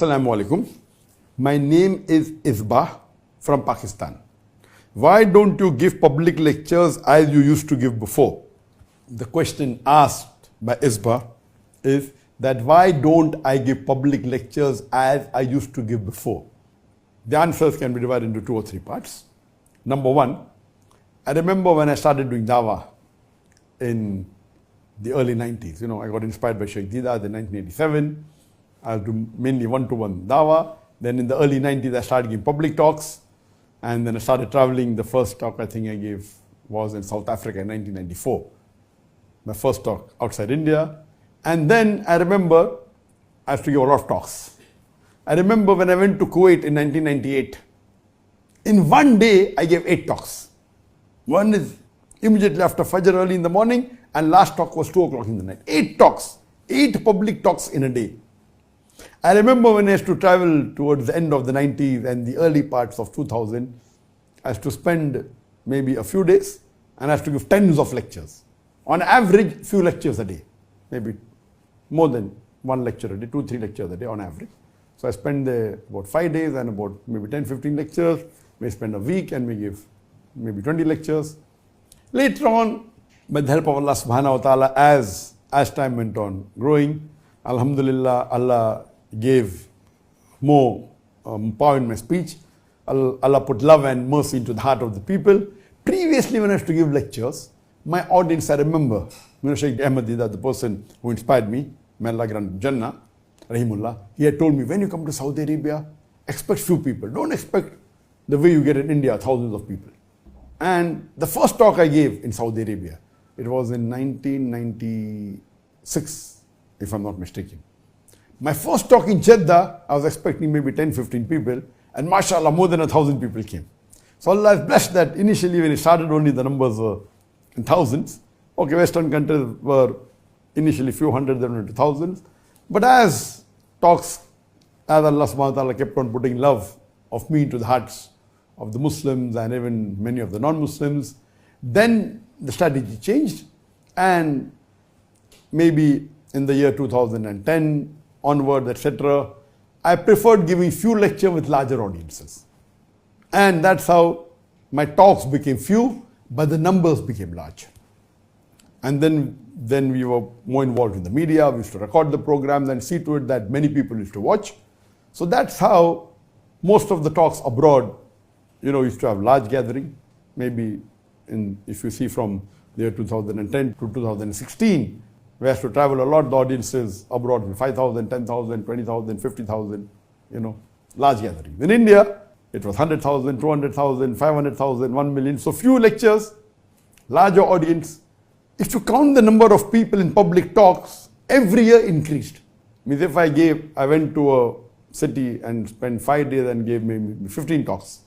Assalamu alaikum. My name is Isbah from Pakistan. Why don't you give public lectures as you used to give before? The question asked by Isbah is that why don't I give public lectures as I used to give before? The answers can be divided into 2 or 3 parts. Number one, I remember when I started doing dawah in the early 90s. I got inspired by Sheikh Didat in 1987. I was doing mainly one-to-one dawah. Then in the early 90s, I started giving public talks. And then I started traveling. The first talk I think I gave was in South Africa in 1994. My first talk outside India. And then I remember I used to give a lot of talks. I remember when I went to Kuwait in 1998. In one day, I gave 8 talks. One is immediately after Fajr early in the morning, and last talk was 2 o'clock in the night. 8 talks, 8 public talks in a day. I remember when I used to travel towards the end of the 90s and the early parts of 2000, I used to spend maybe a few days and I used to give tens of lectures. On average, few lectures a day, maybe more than 1 lecture a day, 2-3 lectures a day on average. So I spend there about 5 days and about maybe 10-15 lectures. We spend a week and we give maybe 20 lectures. Later on, with the help of Allah subhanahu wa ta'ala, as time went on growing, alhamdulillah, Allah gave more power in my speech. Allah put love and mercy into the heart of the people. Previously, when I used to give lectures, my audience, I remember, Sheikh Ahmad Didat, the person who inspired me, may Allah grant Jannah, Rahimullah, he had told me, when you come to Saudi Arabia, expect few people. Don't expect the way you get in India, thousands of people. And the first talk I gave in Saudi Arabia, it was in 1996, if I'm not mistaken. My first talk in Jeddah, I was expecting maybe 10-15 people, and mashallah, more than 1,000 people came. So Allah is blessed that initially when it started only the numbers were in thousands. Okay, Western countries were initially few hundred, then into thousands. But as Allah subhanahu wa ta'ala kept on putting love of me into the hearts of the Muslims and even many of the non-Muslims, then the strategy changed, and maybe in the year 2010 onward, etc., I preferred giving few lectures with larger audiences. And that's how my talks became few, but the numbers became large. And then we were more involved in the media. We used to record the programs and see to it that many people used to watch. So that's how most of the talks abroad, used to have large gathering. Maybe if you see from the year 2010 to 2016, we have to travel a lot. The audiences abroad were 5,000, 10,000, 20,000, 50,000, large gatherings. In India, it was 100,000, 200,000, 500,000, 1 million. So few lectures, larger audience. If you count the number of people in public talks, every year increased. Means if I went to a city and spent 5 days and gave maybe 15 talks,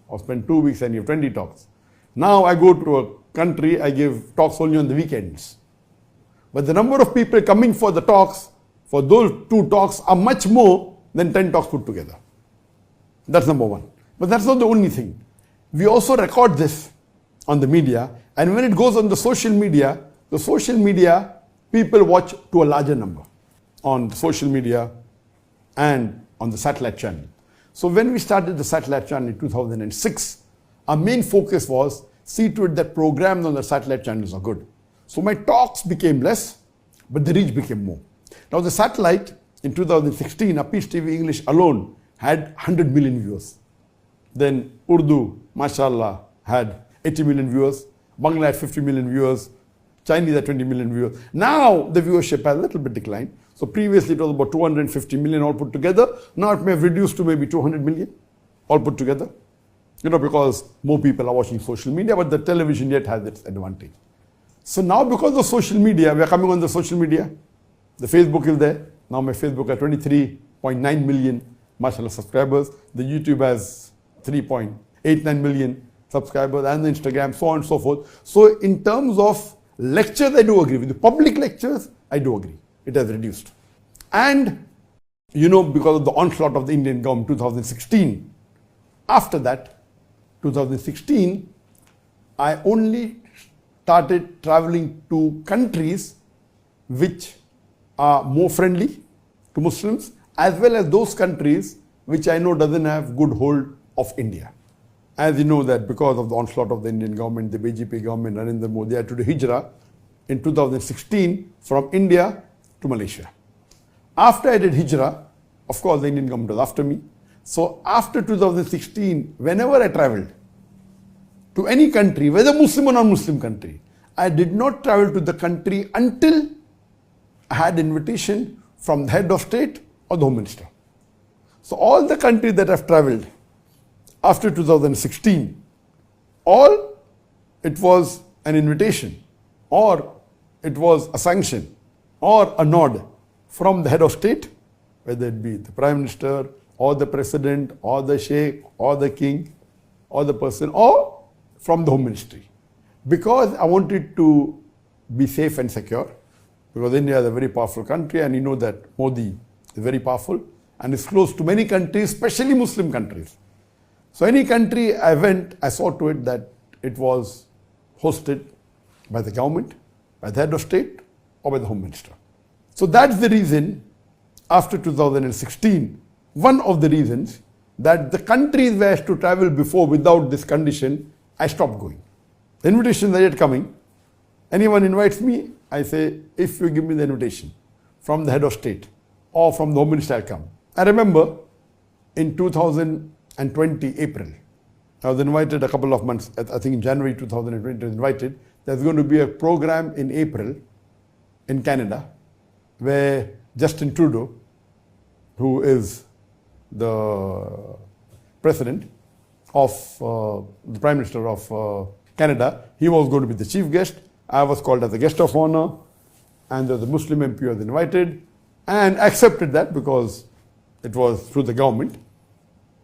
or spent 2 weeks and give 20 talks. Now I go to a country, I give talks only on the weekends. But the number of people coming for the talks, for those 2 talks, are much more than 10 talks put together. That's number one. But that's not the only thing. We also record this on the media, and when it goes on the social media people watch to a larger number on social media and on the satellite channel. So when we started the satellite channel in 2006, our main focus was see to it that programs on the satellite channels are good. So my talks became less, but the reach became more. Now the satellite in 2016, Peace TV English alone had 100 million viewers. Then Urdu, mashallah, had 80 million viewers. Bangla had 50 million viewers. Chinese had 20 million viewers. Now the viewership has a little bit declined. So previously it was about 250 million all put together. Now it may have reduced to maybe 200 million all put together. Because more people are watching social media, but the television yet has its advantage. So now because of social media, we are coming on the social media. The Facebook is there. Now my Facebook has 23.9 million, mashallah, subscribers. The YouTube has 3.89 million subscribers, and the Instagram, so on and so forth. So in terms of lectures, I do agree. With the public lectures, I do agree. It has reduced. And, because of the onslaught of the Indian government 2016, after that, 2016, I only started traveling to countries which are more friendly to Muslims as well as those countries which I know doesn't have good hold of India. As you know that because of the onslaught of the Indian government, the BJP government, Narendra Modi had to do hijrah in 2016 from India to Malaysia. After I did hijrah, of course the Indian government was after me. So after 2016, whenever I traveled to any country, whether Muslim or non-Muslim country, I did not travel to the country until I had invitation from the head of state or the home minister. So all the countries that I've traveled after 2016, all it was an invitation or it was a sanction or a nod from the head of state, whether it be the prime minister or the president or the sheikh or the king or the person, or from the home ministry. Because I wanted to be safe and secure, because India is a very powerful country and you know that Modi is very powerful and is close to many countries, especially Muslim countries. So any country I went, I saw to it that it was hosted by the government, by the head of state or by the home minister. So that's the reason after 2016, one of the reasons that the countries where I used to travel before without this condition, I stopped going. The invitations are yet coming. Anyone invites me, I say, if you give me the invitation from the head of state or from the home minister, I'll come. I remember in 2020, April, I was invited a couple of months, I think in January 2020, I was invited. There's going to be a program in April in Canada where Justin Trudeau, who is the president of the Prime Minister of Canada, he was going to be the chief guest. I was called as a guest of honor, and the Muslim MP was invited and accepted that because it was through the government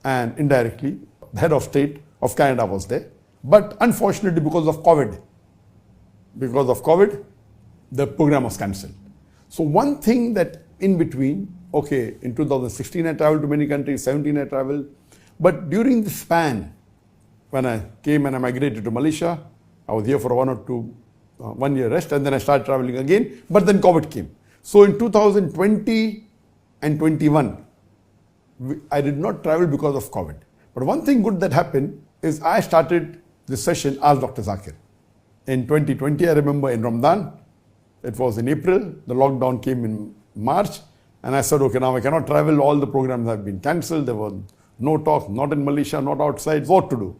and indirectly the head of state of Canada was there. But unfortunately because of COVID, the program was cancelled. So one thing that in between, okay, in 2016 I traveled to many countries, 17 I traveled, but during the span when I came and I migrated to Malaysia, I was here for 1 year rest and then I started traveling again, but then COVID came. So in 2020 and 21, I did not travel because of COVID. But one thing good that happened is I started this session Ask Dr. Zakir. In 2020, I remember in Ramadan, it was in April, the lockdown came in March, and I said, okay, now I cannot travel, all the programs have been cancelled, there was no talk, not in Malaysia, not outside, what to do?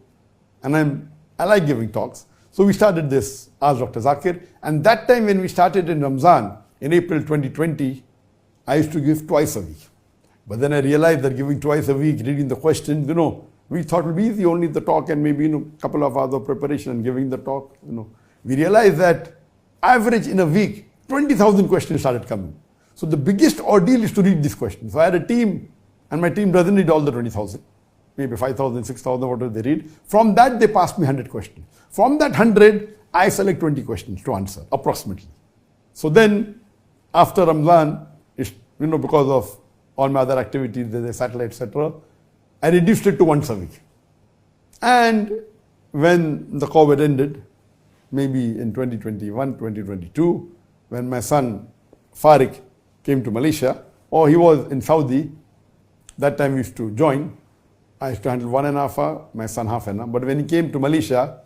And I like giving talks. So we started this Ask Dr. Zakir, and that time when we started in Ramzan, in April 2020, I used to give twice a week. But then I realized that giving twice a week, reading the questions, we thought it would be easy, only the talk and maybe a couple of hours of preparation and giving the talk. We realized that average in a week, 20,000 questions started coming. So the biggest ordeal is to read these questions. So I had a team, and my team doesn't read all the 20,000. Maybe 5,000, 6,000, whatever they read. From that, they passed me 100 questions. From that 100, I select 20 questions to answer, approximately. So then, after Ramadan, because of all my other activities, the satellite, etc., I reduced it to once a week. And when the COVID ended, maybe in 2021, 2022, when my son Farik came to Malaysia, or he was in Saudi, that time we used to join. I used to handle 1.5 hour, my son half an hour. But when he came to Malaysia,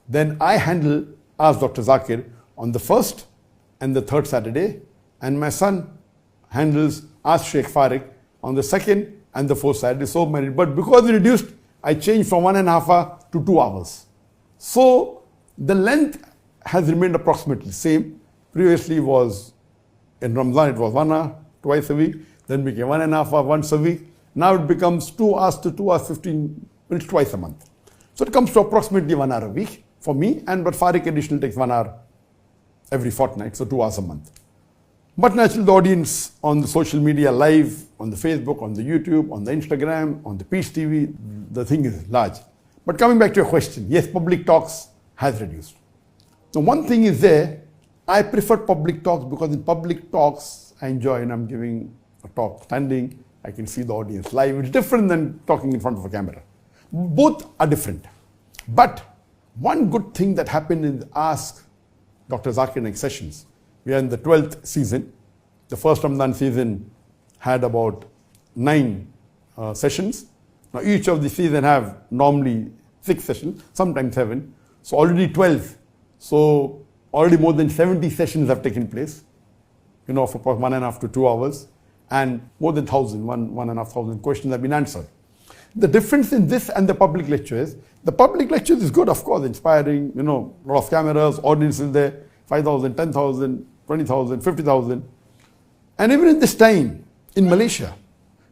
then I handled Ask Dr. Zakir on the first and the third Saturday, and my son handles Ask Sheikh Farik on the second and the fourth Saturday. So many. But because we reduced, I changed from 1.5 hour to 2 hours. So the length has remained approximately same. Previously was, in Ramadan it was 1 hour, twice a week, then became 1.5 hour once a week. Now it becomes 2 hours to 2 hours 15 minutes twice a month. So it comes to approximately 1 hour a week for me, but Farik additional takes 1 hour every fortnight, so 2 hours a month. But naturally the audience on the social media live, on the Facebook, on the YouTube, on the Instagram, on the Peace TV, the thing is large. But coming back to your question, yes, public talks has reduced. Now one thing is there, I prefer public talks because in public talks I enjoy, and I'm giving a talk standing, I can see the audience live. It's different than talking in front of a camera. Both are different. But one good thing that happened in the Ask Dr. ZAKIR NAIK'S sessions, we are in the 12th season. The first Ramadan season had about 9 sessions. Now each of the season have normally 6 sessions, sometimes 7. So already 12. So already more than 70 sessions have taken place, for about 1.5 to 2 hours. And more than 1,500 questions have been answered. The difference in this and the public lecture is, the public lecture is good, of course, inspiring, a lot of cameras, audiences there, 5,000, 10,000, 20,000, 50,000. And even in this time, in Malaysia,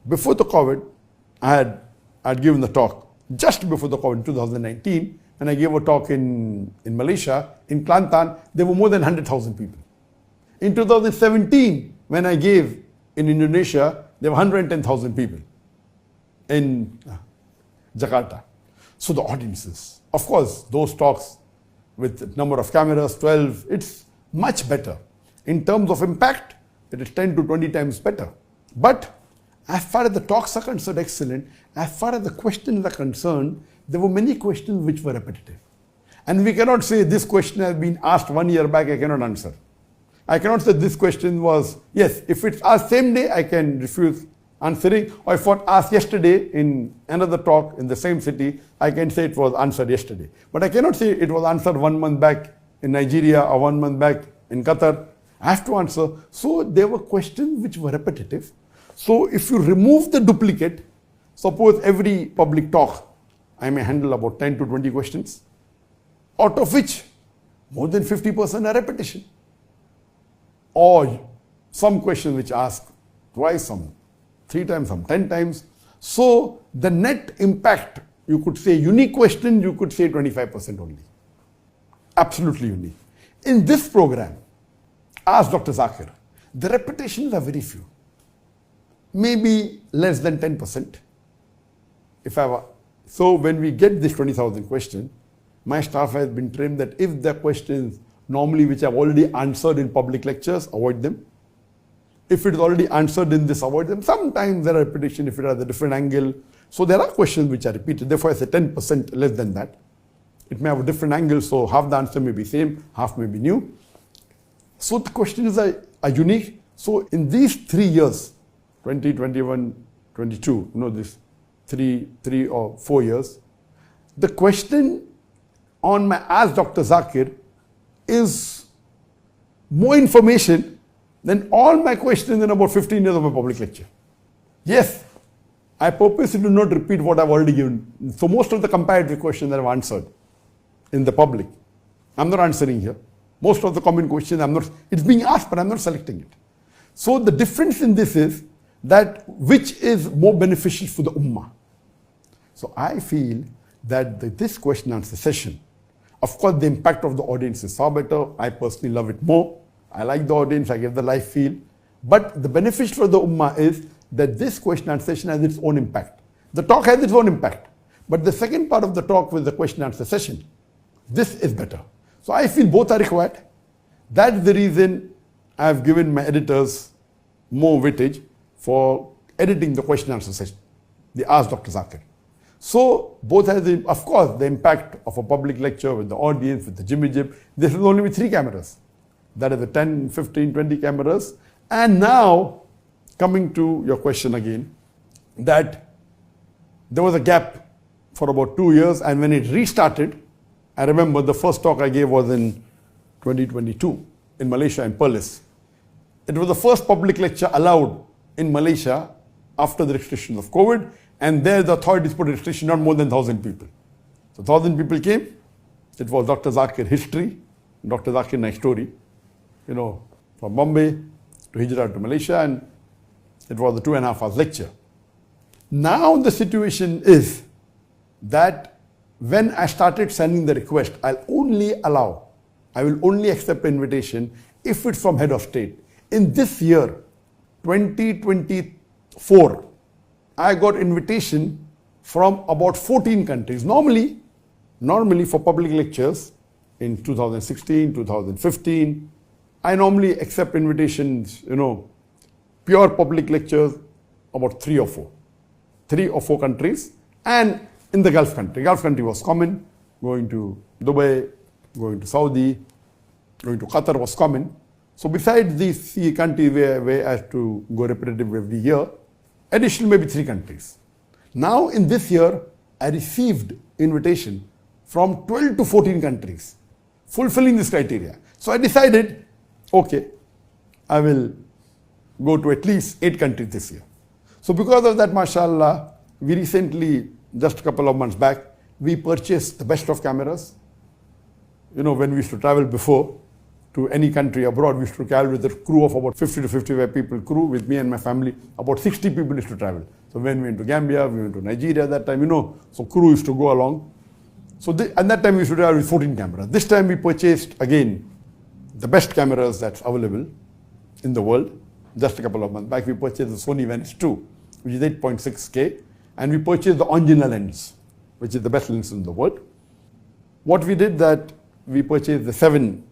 before the COVID, I had given the talk just before the COVID in 2019, and I gave a talk in Malaysia, in Kelantan, there were more than 100,000 people. In 2017, when I gave in Indonesia, there were 110,000 people in Jakarta. So the audiences, of course, those talks with the number of cameras, 12, it's much better. In terms of impact, it is 10 to 20 times better. But as far as the talks are concerned, excellent. As far as the questions are concerned, there were many questions which were repetitive. And we cannot say this question has been asked 1 year back, I cannot answer. I cannot say this question was, yes, if it's asked same day, I can refuse answering. Or if it was asked yesterday in another talk in the same city, I can say it was answered yesterday. But I cannot say it was answered 1 month back in Nigeria or 1 month back in Qatar. I have to answer. So there were questions which were repetitive. So if you remove the duplicate, suppose every public talk, I may handle about 10 to 20 questions, out of which more than 50% are repetition. Or some questions which ask twice, some 3 times, some 10 times. So the net impact, you could say unique question, you could say 25% only. Absolutely unique. In this program, ask Dr. Zakir, the repetitions are very few. Maybe less than 10%. So when we get this 20,000 question, my staff has been trained that if the questions normally which I've already answered in public lectures, avoid them. If it is already answered in this, avoid them. Sometimes there are repetition if it has a different angle. So there are questions which are repeated. Therefore, I say 10% less than that. It may have a different angle, so half the answer may be same, half may be new. So the questions are unique. So in these 3 years, 20, 21, 22, this 3 or 4 years, the question on my Ask Dr. Zakir is more information than all my questions in about 15 years of my public lecture. Yes, I purposely do not repeat what I've already given. So most of the comparative questions that I've answered in the public, I'm not answering here. Most of the common questions, it's being asked, but I'm not selecting it. So the difference in this is that which is more beneficial for the Ummah. So I feel that this question answer session, of course the impact of the audience is far better. I personally love it more. I like the audience, I get the live feel. But the benefit for the Ummah is that this question answer session has its own impact. The talk has its own impact. But the second part of the talk with the question answer session, this is better. So I feel both are required. That's the reason I have given my editors more weightage for editing the question answer session, the Ask Dr. Zakir. So both has, of course, the impact of a public lecture with the audience, with the jimmy jib. This is only with 3 cameras. That is the 10, 15, 20 cameras. And now, coming to your question again, that there was a gap for about 2 years, and when it restarted, I remember the first talk I gave was in 2022 in Malaysia, in Perlis. It was the first public lecture allowed in Malaysia after the restrictions of COVID, and there the authorities put a restriction not more than 1,000 people. So 1,000 people came. It was Dr. Zakir history, Dr. Zakir Naik'S story, from Bombay to Hijrah to Malaysia, and it was a 2.5 hours lecture. Now the situation is that when I started sending the request, I will only accept invitation if it's from head of state. In this year, 2024, I got invitation from about 14 countries. Normally for public lectures in 2016, 2015, I normally accept invitations, pure public lectures, about 3 or 4 countries, and in the Gulf country. Gulf country was common. Going to Dubai, going to Saudi, going to Qatar was common. So besides these 3 countries where I have to go repetitive every year, Additional maybe 3 countries. Now in this year, I received invitation from 12 to 14 countries fulfilling this criteria. So I decided, okay, I will go to at least 8 countries this year. So because of that, mashallah, we recently, just a couple of months back, we purchased the best of cameras. You know, when we used to travel before to any country abroad, we used to travel with a crew of about 50 to 55 people crew with me and my family. About 60 people used to travel. So when we went to Gambia, we went to Nigeria that time, you know, so crew used to go along. So at that time we used to travel with 14 cameras. This time we purchased again the best cameras that's available in the world. Just a couple of months back, we purchased the Sony Venice 2, which is 8.6K, and we purchased the Angina lens, which is the best lens in the world. What we did that we purchased the 7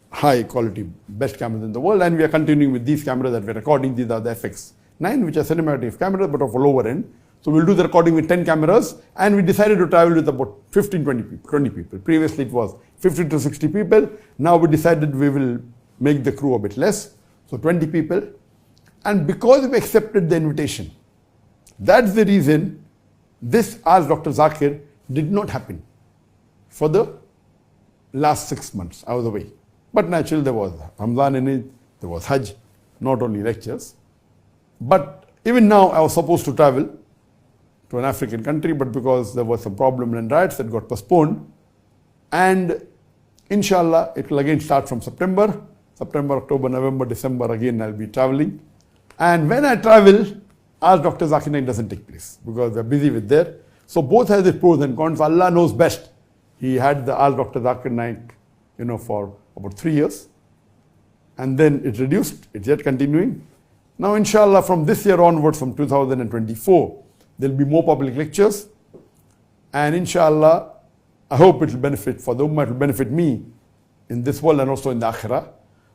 high quality best cameras in the world, and we are continuing with these cameras that we're recording. These are the FX9, which are cinematic cameras but of a lower end. So we'll do the recording with 10 cameras, and we decided to travel with about 15, 20 people. Previously it was 50 to 60 people. Now we decided we will make the crew a bit less, so 20 people. And because we accepted the invitation, that's the reason this Ask Dr. Zakir did not happen for the last 6 months. I was away. But naturally there was Ramadan in it, there was Hajj, not only lectures. But even now I was supposed to travel to an African country, but because there was some problem and riots, that got postponed. And inshallah, it will again start from September, October, November, December, again I'll be traveling. And when I travel, Ask Dr. Zakir Naik doesn't take place because we're busy with that. So both has its pros and cons. Allah knows best. He had the Ask Dr. Zakir Naik, you know, for about 3 years. And then it reduced, it's yet continuing. Now inshallah, from this year onwards, from 2024, there'll be more public lectures. And inshallah, I hope it will benefit for the Ummah, it will benefit me in this world and also in the Akhirah.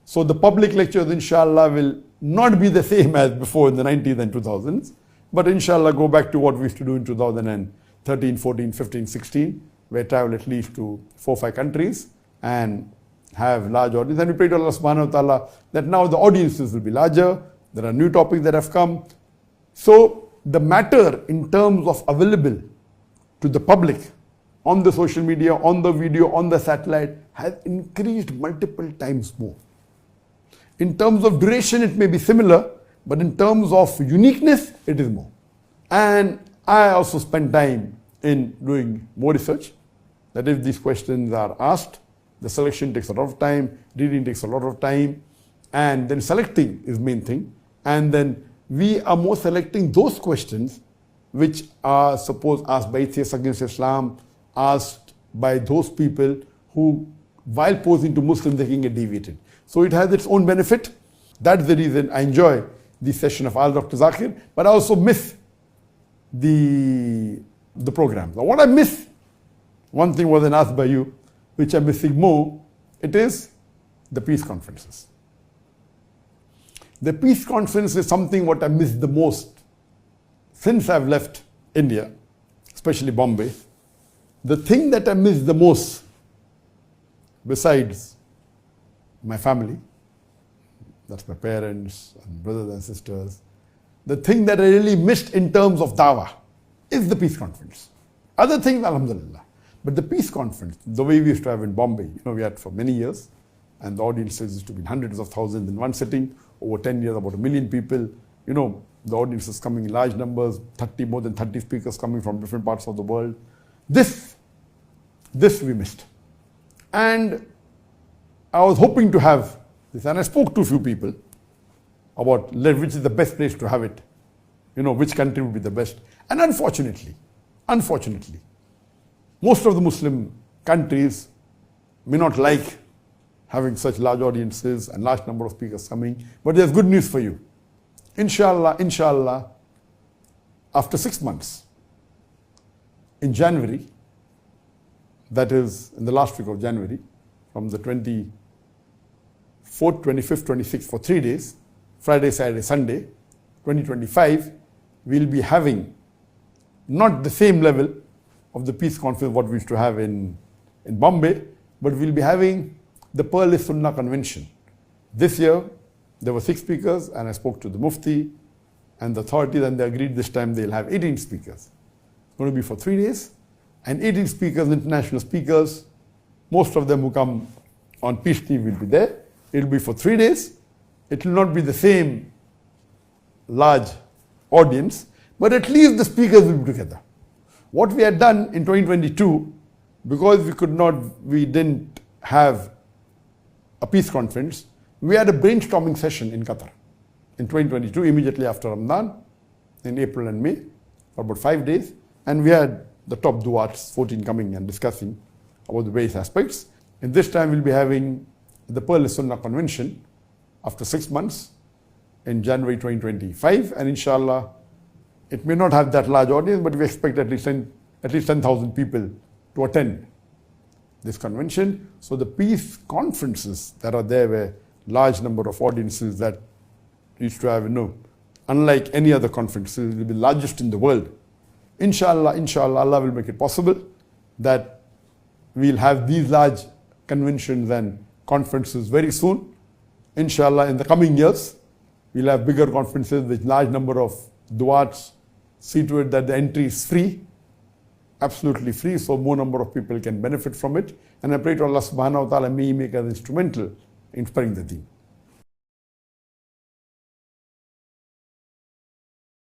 So the public lectures, inshallah, will not be the same as before in the 90s and 2000s, but inshallah go back to what we used to do in 2013, 14, 15, 16, where travel at least to 4 or 5 countries and have large audience. And we pray to Allah subhanahu wa ta'ala that now the audiences will be larger, there are new topics that have come. So the matter in terms of available to the public on the social media, on the video, on the satellite has increased multiple times more. In terms of duration, it may be similar, but in terms of uniqueness, it is more. And I also spend time in doing more research. That if these questions are asked, the selection takes a lot of time, reading takes a lot of time, and then selecting is main thing. And then we are more selecting those questions which are suppose asked by atheists against Islam, asked by those people who, while posing to Muslims, they can get deviated. So it has its own benefit. That's the reason I enjoy this session of Ask Dr. Zakir, but I also miss the programs. Now what I miss, one thing wasn't asked by you, which I'm missing more, it is the peace conferences. The peace conference is something what I miss the most since I've left India, especially Bombay. The thing that I miss the most, besides my family, that's my parents and brothers and sisters, the thing that I really missed in terms of dawah is the peace conference. Other things, alhamdulillah. But the peace conference, the way we used to have in Bombay, you know, we had for many years, and the audiences used to be hundreds of thousands in one sitting, over 10 years, about 1 million people, you know, the audiences coming in large numbers, more than 30 speakers coming from different parts of the world. This we missed. And I was hoping to have this, and I spoke to a few people about which is the best place to have it, you know, which country would be the best. And unfortunately, most of the Muslim countries may not like having such large audiences and large number of speakers coming, but there's good news for you. Inshallah, after 6 months, in January, that is in the last week of January, from the 24th, 25th, 26th, for 3 days, Friday, Saturday, Sunday, 2025, we'll be having not the same level of the peace conference what we used to have in Bombay, but we'll be having the Pearl Sunnah Convention. This year, there were 6 speakers, and I spoke to the Mufti and the authorities, and they agreed this time they'll have 18 speakers. It's going to be for 3 days, and 18 speakers, international speakers, most of them who come on Peace TV will be there. It will be for 3 days. It will not be the same large audience, but at least the speakers will be together. What we had done in 2022, because we didn't have a peace conference, we had a brainstorming session in Qatar in 2022, immediately after Ramadan, in April and May, for about 5 days. And we had the top duats, 14, coming and discussing about the various aspects. And this time we'll be having the Pearl Sunnah Convention after 6 months in January 2025. And inshallah, it may not have that large audience, but we expect at least 10,000 people to attend this convention. So the peace conferences that are there were large number of audiences that used to have, unlike any other conferences, it will be largest in the world. Inshallah, Allah will make it possible that we'll have these large conventions and conferences very soon. Inshallah, in the coming years, we'll have bigger conferences with large number of duats. See to it that the entry is free, absolutely free, so more number of people can benefit from it. And I pray to Allah subhanahu wa ta'ala, may He make us instrumental in spreading the deen.